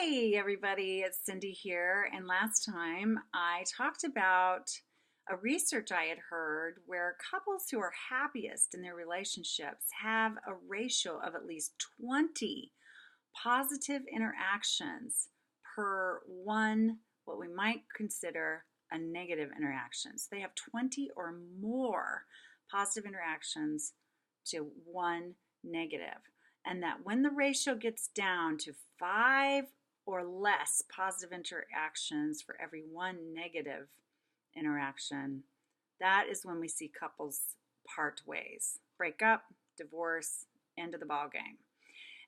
Hi, everybody. It's Cindy here. And last time I talked about a research I had heard where couples who are happiest in their relationships have a ratio of at least 20 positive interactions per one, what we might consider a negative interaction. So they have 20 or more positive interactions to one negative. And that when the ratio gets down to 5 or less positive interactions for every one negative interaction, that is when we see couples part ways, break up, divorce, end of the ball game.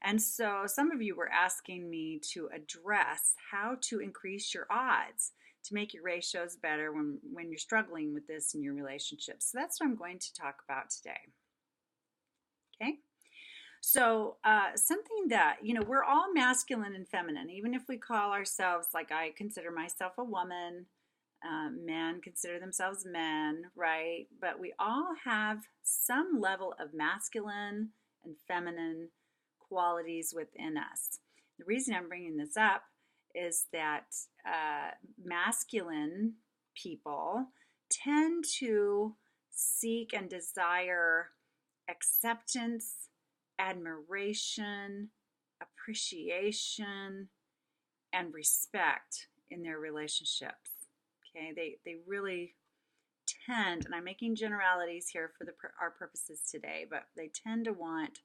And so some of you were asking me to address how to increase your odds to make your ratios better when you're struggling with this in your relationship. So that's what I'm going to talk about today. Okay? So something that, we're all masculine and feminine, even if we call ourselves, like I consider myself a woman, men consider themselves men, right? But we all have some level of masculine and feminine qualities within us. The reason I'm bringing this up is that masculine people tend to seek and desire acceptance, admiration, appreciation, and respect in their relationships. Okay, they really tend, and I'm making generalities here for our purposes today, but they tend to want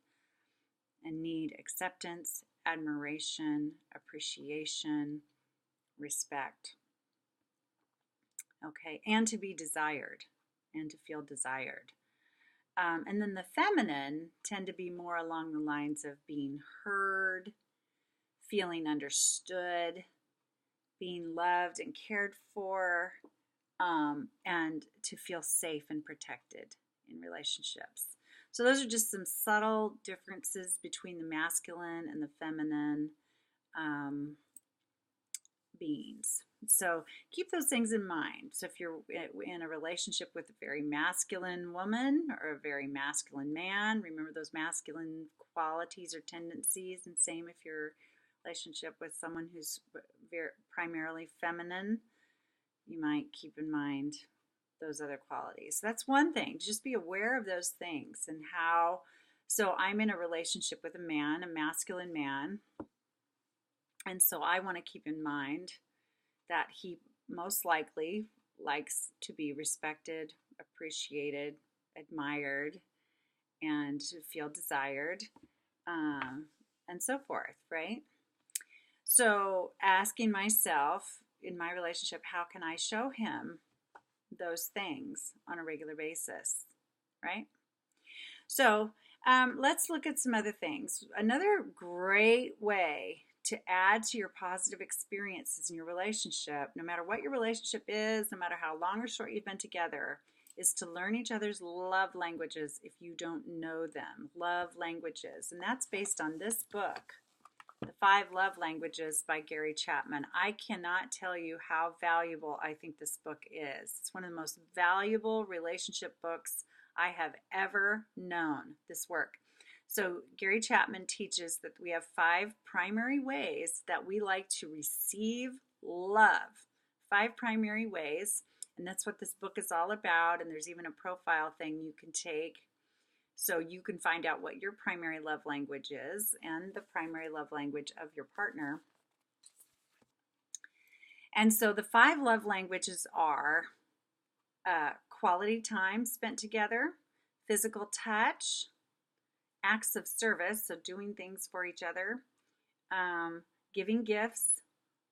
and need acceptance, admiration, appreciation, respect. Okay, and to be desired and to feel desired. And then the feminine tend to be more along the lines of being heard, feeling understood, being loved and cared for, and to feel safe and protected in relationships. So those are just some subtle differences between the masculine and the feminine beings. So keep those things in mind. So if you're in a relationship with a very masculine woman or a very masculine man, remember those masculine qualities or tendencies. And same if you're in a relationship with someone who's very primarily feminine, you might keep in mind those other qualities. So that's one thing. Just be aware of those things and how. So I'm in a relationship with a man, a masculine man. And so I want to keep in mind that he most likely likes to be respected, appreciated, admired, and to feel desired, and so forth, right? So asking myself in my relationship, how can I show him those things on a regular basis, right? So let's look at some other things. Another great way to add to your positive experiences in your relationship, no matter what your relationship is, no matter how long or short you've been together, is to learn each other's love languages if you don't know them. Love languages. And that's based on this book, The 5 Love Languages by Gary Chapman. I cannot tell you how valuable I think this book is. It's one of the most valuable relationship books I have ever known, this work. So Gary Chapman teaches that we have 5 primary ways that we like to receive love. 5 primary ways, and that's what this book is all about. And there's even a profile thing you can take so you can find out what your primary love language is and the primary love language of your partner. And so the 5 love languages are quality time spent together, physical touch, acts of service, so doing things for each other, giving gifts,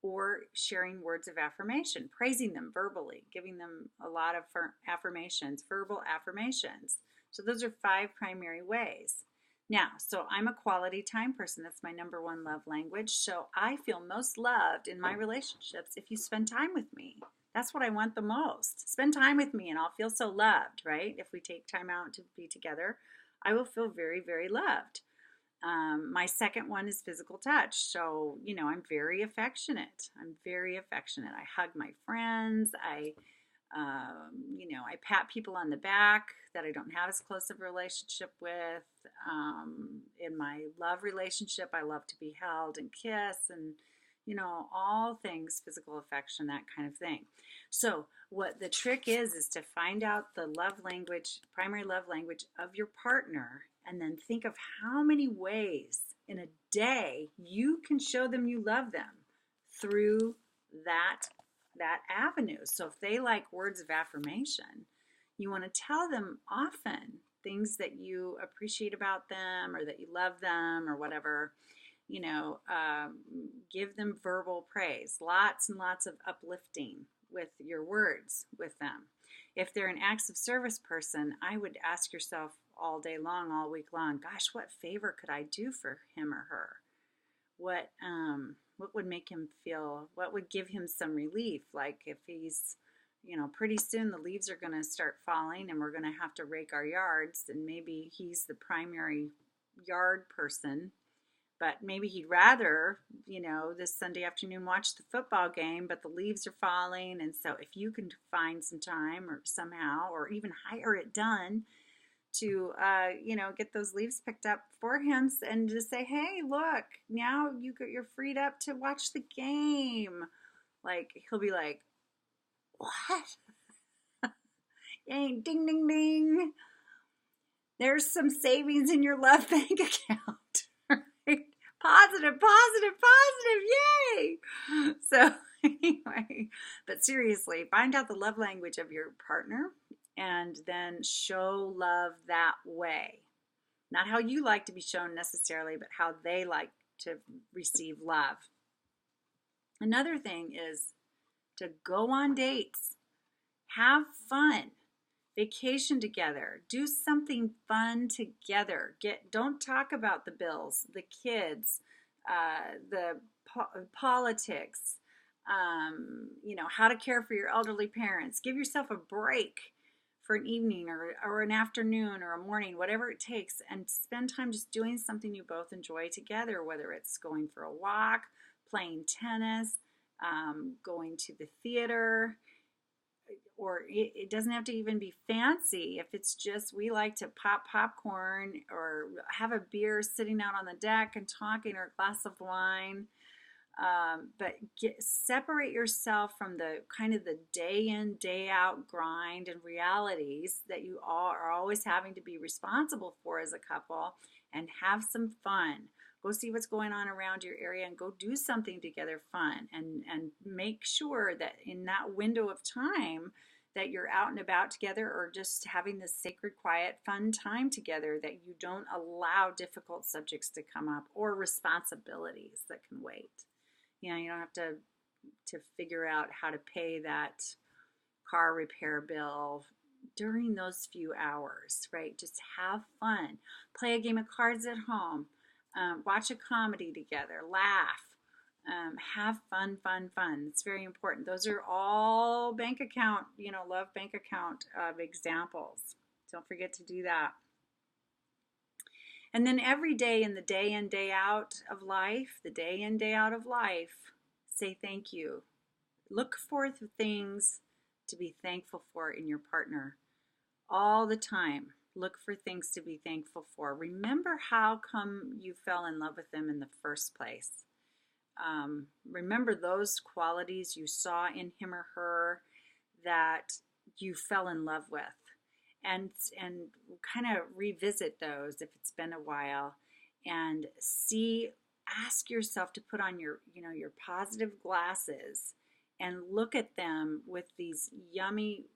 or sharing words of affirmation, praising them verbally, giving them a lot of affirmations, verbal affirmations. So those are 5 primary ways. Now, so I'm a quality time person. That's my number 1 love language. So I feel most loved in my relationships if you spend time with me. That's what I want the most. Spend time with me and I'll feel so loved, right? If we take time out to be together, I will feel very, very loved. My second one is physical touch. So, I'm very affectionate. I hug my friends. I pat people on the back that I don't have as close of a relationship with. In my love relationship, I love to be held and kiss and, all things physical affection, that kind of thing. So what the trick is to find out the love language, primary love language of your partner, and then think of how many ways in a day you can show them you love them through that avenue. So if they like words of affirmation, you want to tell them often things that you appreciate about them or that you love them or whatever. Give them verbal praise, lots and lots of uplifting with your words with them. If they're an acts of service person, I would ask yourself all day long, all week long, gosh, what favor could I do for him or her? What would make him feel, what would give him some relief? Like if he's, pretty soon the leaves are going to start falling and we're going to have to rake our yards, and maybe he's the primary yard person, but maybe he'd rather, this Sunday afternoon watch the football game, but the leaves are falling. And so if you can find some time or somehow, or even hire it done to, get those leaves picked up for him and just say, hey, look, now you're freed up to watch the game. Like, he'll be like, what? Ding, ding, ding, ding. There's some savings in your love bank account. Right? Positive, yay! So anyway, but seriously, find out the love language of your partner and then show love that way. Not how you like to be shown necessarily, but how they like to receive love. Another thing is to go on dates, have fun, vacation together, do something fun together. Don't talk about the bills, the kids, the politics, how to care for your elderly parents. Give yourself a break for an evening or an afternoon or a morning, whatever it takes, and spend time just doing something you both enjoy together, whether it's going for a walk, playing tennis, going to the theater, or it doesn't have to even be fancy. If it's just, we like to pop popcorn or have a beer sitting out on the deck and talking, or a glass of wine. But separate yourself from the kind of the day in, day out grind and realities that you all are always having to be responsible for as a couple, and have some fun. Go see what's going on around your area and go do something together fun, and make sure that in that window of time that you're out and about together, or just having this sacred, quiet, fun time together, that you don't allow difficult subjects to come up or responsibilities that can wait. You don't have to figure out how to pay that car repair bill during those few hours, right? Just have fun. Play a game of cards at home. Watch a comedy together, laugh, have fun. It's very important. Those are all bank account, love bank account examples. Don't forget to do that. And then every day in the day in, day out of life, say thank you. Look for the things to be thankful for in your partner all the time. Look for things to be thankful for. Remember how come you fell in love with them in the first place. Remember those qualities you saw in him or her that you fell in love with, and kind of revisit those if it's been a while, and ask yourself to put on your positive glasses and look at them with these yummy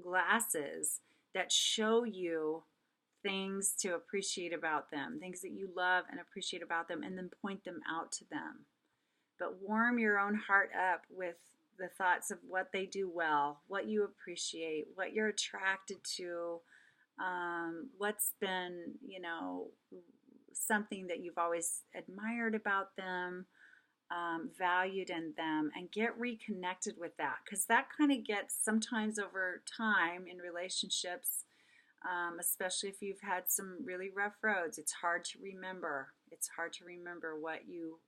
glasses that show you things to appreciate about them, things that you love and appreciate about them, and then point them out to them. But warm your own heart up with the thoughts of what they do well, what you appreciate, what you're attracted to, what's been, something that you've always admired about them, valued in them, and get reconnected with that, because that kind of gets sometimes over time in relationships, especially if you've had some really rough roads. It's hard to remember.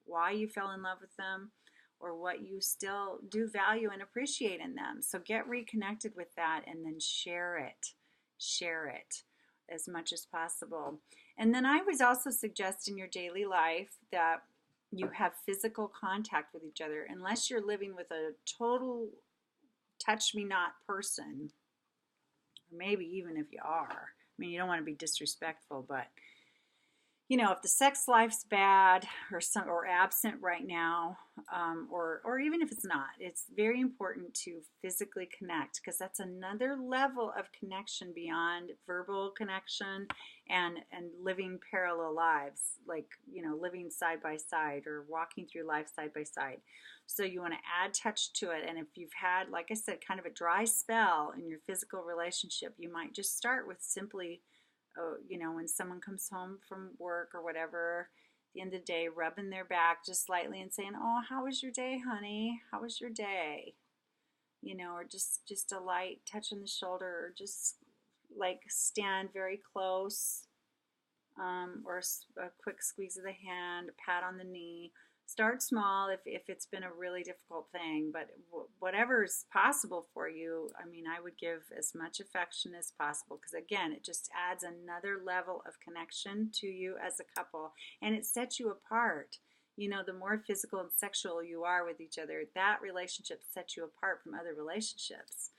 Why you fell in love with them, or what you still do value and appreciate in them. So get reconnected with that, and then share it as much as possible. And then I would also suggest in your daily life that you have physical contact with each other, unless you're living with a total touch me not person, or maybe even if you are. I mean, you don't want to be disrespectful, but if the sex life's bad or absent right now, or even if it's not, it's very important to physically connect, because that's another level of connection beyond verbal connection and living parallel lives, like living side by side or walking through life side by side. So you want to add touch to it, and if you've had, like I said, kind of a dry spell in your physical relationship, you might just start with simply, when someone comes home from work or whatever, at the end of the day, rubbing their back just slightly and saying, "Oh, how was your day, honey? How was your day?" Or just a light touch on the shoulder, or just like stand very close, or a quick squeeze of the hand, a pat on the knee. Start small if it's been a really difficult thing, but whatever's possible for you, I mean, I would give as much affection as possible, because again, it just adds another level of connection to you as a couple, and it sets you apart. The more physical and sexual you are with each other, that relationship sets you apart from other relationships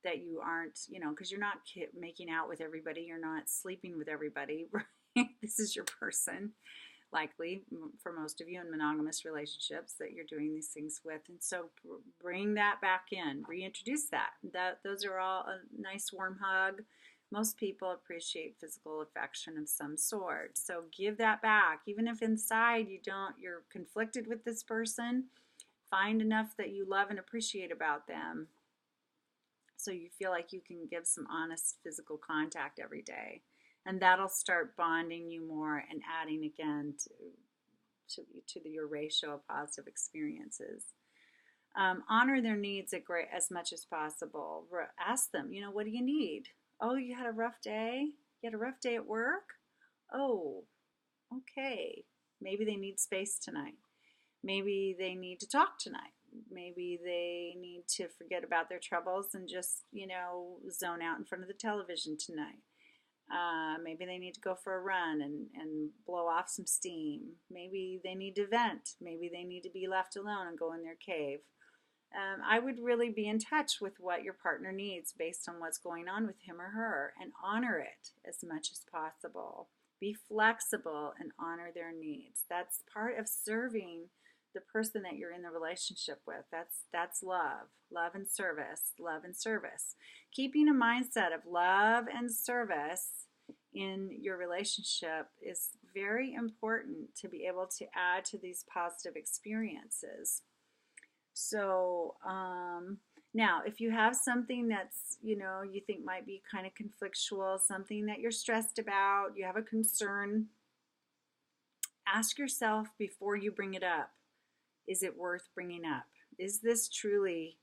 that you aren't, because you're not making out with everybody, you're not sleeping with everybody, right? This is your person, likely for most of you in monogamous relationships that you're doing these things with. And so bring that back in, reintroduce that. Those are all a nice warm hug. Most people appreciate physical affection of some sort. So give that back. Even if inside you're conflicted with this person, find enough that you love and appreciate about them, so you feel like you can give some honest physical contact every day. And that'll start bonding you more and adding again to your ratio of positive experiences. Honor their needs as much as possible. Ask them, what do you need? Oh, you had a rough day? You had a rough day at work? Oh, okay. Maybe they need space tonight. Maybe they need to talk tonight. Maybe they need to forget about their troubles and just, zone out in front of the television tonight. Maybe they need to go for a run and blow off some steam. Maybe they need to vent. Maybe they need to be left alone and go in their cave. I would really be in touch with what your partner needs based on what's going on with him or her, and honor it as much as possible. Be flexible and honor their needs. That's part of serving the person that you're in the relationship with. That's love and service, love and service. Keeping a mindset of love and service in your relationship is very important to be able to add to these positive experiences. So now, if you have something that's, you think might be kind of conflictual, something that you're stressed about, you have a concern, ask yourself before you bring it up, is it worth bringing up? Is this truly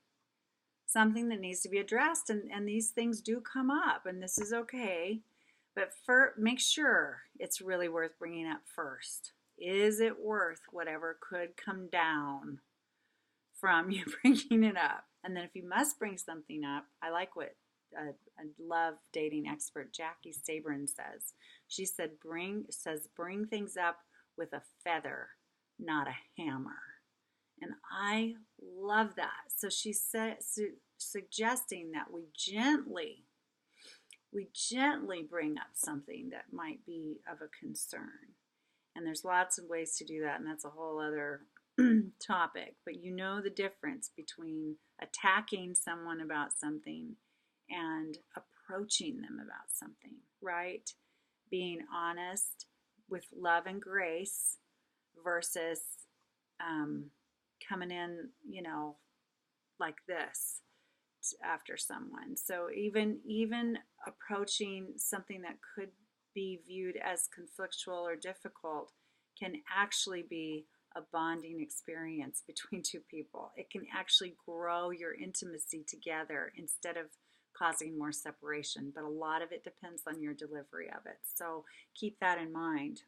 something that needs to be addressed? And these things do come up, and this is okay. But make sure it's really worth bringing up first. Is it worth whatever could come down from you bringing it up? And then if you must bring something up, I like what a love dating expert Jackie Sabrin says. She said, bring things up with a feather, not a hammer. And I love that. So she's suggesting that we gently bring up something that might be of a concern. And there's lots of ways to do that, and that's a whole other topic. But the difference between attacking someone about something and approaching them about something, right? Being honest with love and grace versus coming in, like this after someone. So even approaching something that could be viewed as conflictual or difficult can actually be a bonding experience between two people. It can actually grow your intimacy together instead of causing more separation. But a lot of it depends on your delivery of it. So keep that in mind.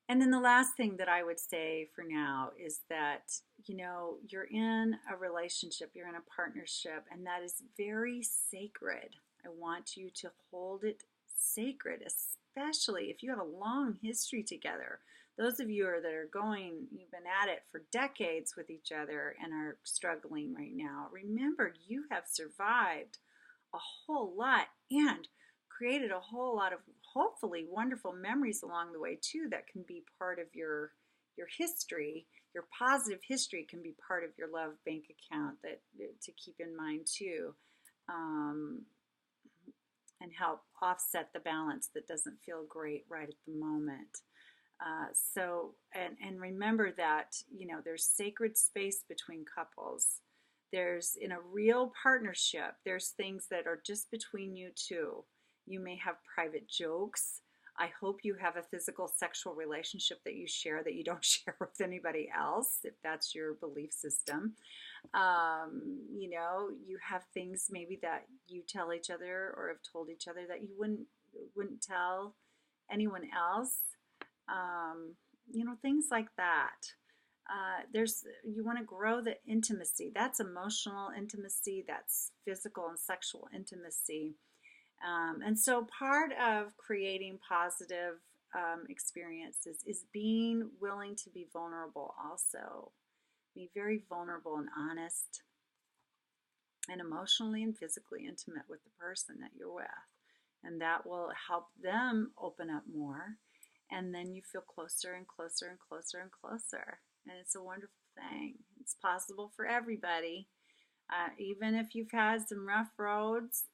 And then the last thing that I would say for now is that, you're in a relationship, you're in a partnership, and that is very sacred. I want you to hold it sacred, especially if you have a long history together. those of you that are going, you've been at it for decades with each other and are struggling right now, remember you have survived a whole lot and created a whole lot of hopefully wonderful memories along the way too that can be part of your history. Your positive history can be part of your love bank account that to keep in mind too, and help offset the balance that doesn't feel great right at the moment. And remember that, there's sacred space between couples. There's, in a real partnership, there's things that are just between you two. You may have private jokes. I hope you have a physical sexual relationship that you share that you don't share with anybody else, if that's your belief system. You have things maybe that you tell each other or have told each other that you wouldn't tell anyone else. Things like that. You want to grow the intimacy. That's emotional intimacy. That's physical and sexual intimacy. And so part of creating positive experiences is being willing to be vulnerable also. Be very vulnerable and honest and emotionally and physically intimate with the person that you're with. And that will help them open up more. And then you feel closer and closer and closer and closer. And it's a wonderful thing. It's possible for everybody. Even if you've had some rough roads,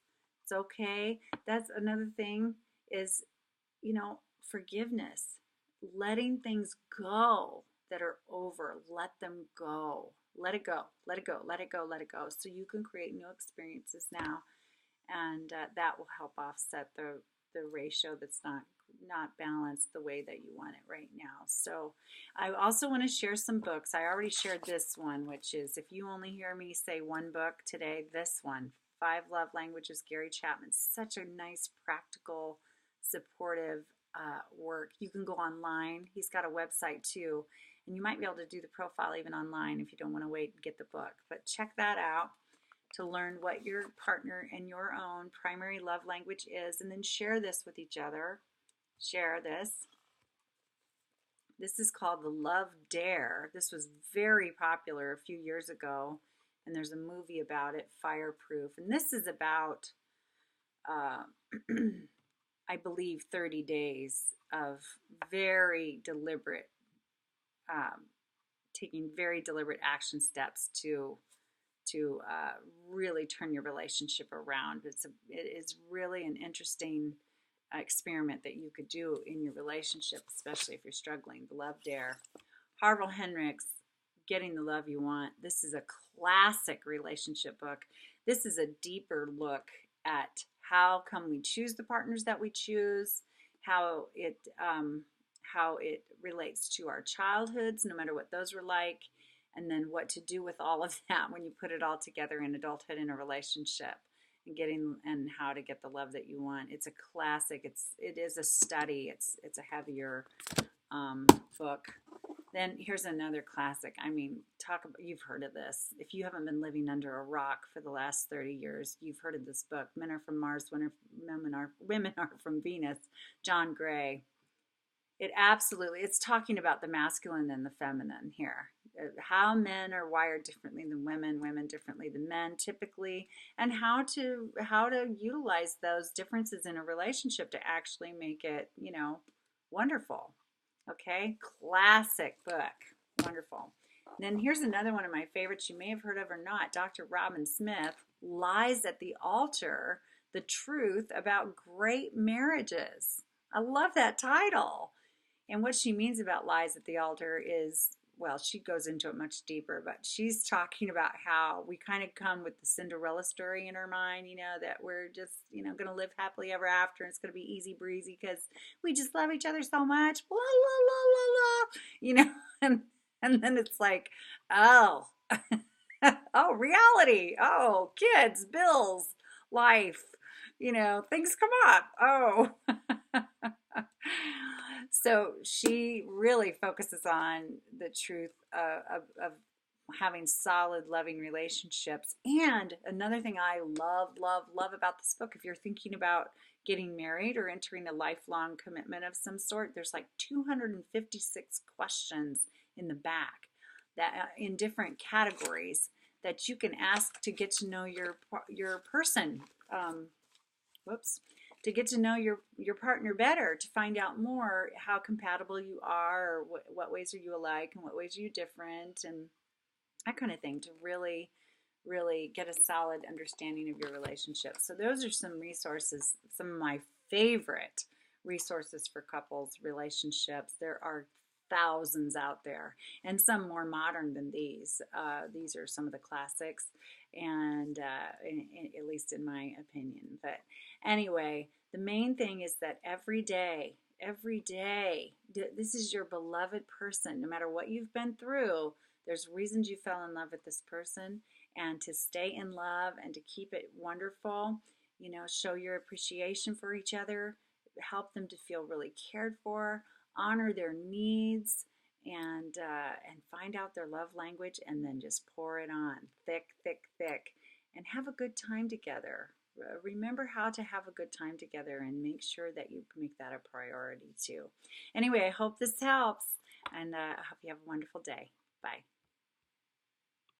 it's okay. That's another thing is, forgiveness. Letting things go that are over. Let them go. Let it go. Let it go. Let it go. Let it go. So you can create new experiences now. And that will help offset the ratio that's not balanced the way that you want it right now. So I also want to share some books. I already shared this one, which is, if you only hear me say one book today, this one, 5 Love Languages, Gary Chapman. Such a nice, practical, supportive work. You can go online. He's got a website too, and you might be able to do the profile even online if you don't want to wait and get the book. But check that out to learn what your partner and your own primary love language is, and then share this with each other. Share this. This is called The Love Dare. This was very popular a few years ago, and there's a movie about it, Fireproof. And this is about, I believe, 30 days of very deliberate, taking very deliberate action steps to really turn your relationship around. It is really an interesting experiment that you could do in your relationship, especially if you're struggling. The Love Dare. Harville Hendrix, Getting the Love You Want. This is a classic relationship book. This is a deeper look at how come we choose the partners that we choose, how it relates to our childhoods, no matter what those were like, and then what to do with all of that when you put it all together in adulthood in a relationship, and how to get the love that you want. It's a classic. It is a study. It's a heavier book. Then here's another classic. I mean, you've heard of this. If you haven't been living under a rock for the last 30 years, you've heard of this book. Men Are From Mars, Women Are From Venus. John Gray. It's talking about the masculine and the feminine here. How men are wired differently than women, women differently than men typically, and how to utilize those differences in a relationship to actually make it, wonderful. Okay, classic book, wonderful. And then here's another one of my favorites you may have heard of or not, Dr. Robin Smith, Lies at the Altar, The Truth About Great Marriages. I love that title. And what she means about lies at the altar is, well, she goes into it much deeper, but she's talking about how we kind of come with the Cinderella story in our mind, that we're just, going to live happily ever after, and it's going to be easy breezy because we just love each other so much, blah, blah, blah, blah, blah, and then it's like, oh, oh, reality, oh, kids, bills, life, things come up, oh. So she really focuses on the truth of having solid, loving relationships. And another thing I love, love, love about this book, if you're thinking about getting married or entering a lifelong commitment of some sort, there's like 256 questions in the back that in different categories that you can ask to get to know your person. Whoops. To get to know your partner better, to find out more how compatible you are, or what ways are you alike and what ways are you different, and that kind of thing, to really get a solid understanding of your relationship. So those are some resources, some of my favorite resources for couples relationships. There are thousands out there, and some more modern than these. These are some of the classics, and at least in my opinion. But anyway, the main thing is that every day, this is your beloved person. No matter what you've been through, there's reasons you fell in love with this person, and to stay in love and to keep it wonderful, show your appreciation for each other, help them to feel really cared for, honor their needs, and find out their love language, and then just pour it on thick, and have a good time together. Remember how to have a good time together, and make sure that you make that a priority too. Anyway, I hope this helps, and I hope you have a wonderful day. Bye.